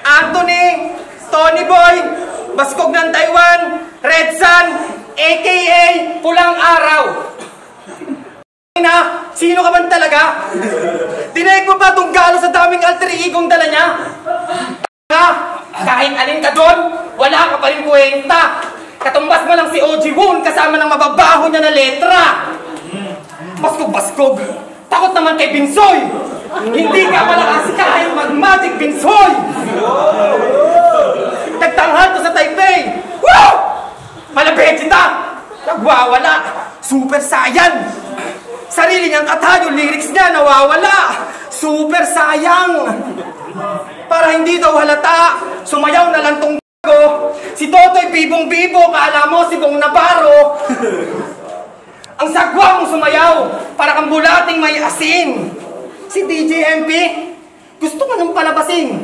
Anthony, Tony Boy, Baskog ng Taiwan, Red Sun, aka Pulang Araw. Sino ka man talaga? Dinaig mo ba itong galo sa daming alter egong dala niya? Kahit alin ka doon, wala ka pa rin kwenta. Katumbas mo lang si OG Woon kasama ng mababaho niya na letra. Baskog-baskog, takot naman kay Binsoy. Hindi ka malakas kahit mag-magic, Binsoy. Nagtanghal to sa Taipei. Woo! Malabejita, nagwawala. Super Saiyan. Sarili niyang kata, yung lyrics niya nawawala. Super sayang. Para hindi daw halata, sumayaw na lang tong bago. Si Totoy bibong-bibo, kaala mo si Bong Navarro. Ang sagwa mong sumayaw, para kang bulating may asin. Si DJ MP, gusto ka nang palabasin.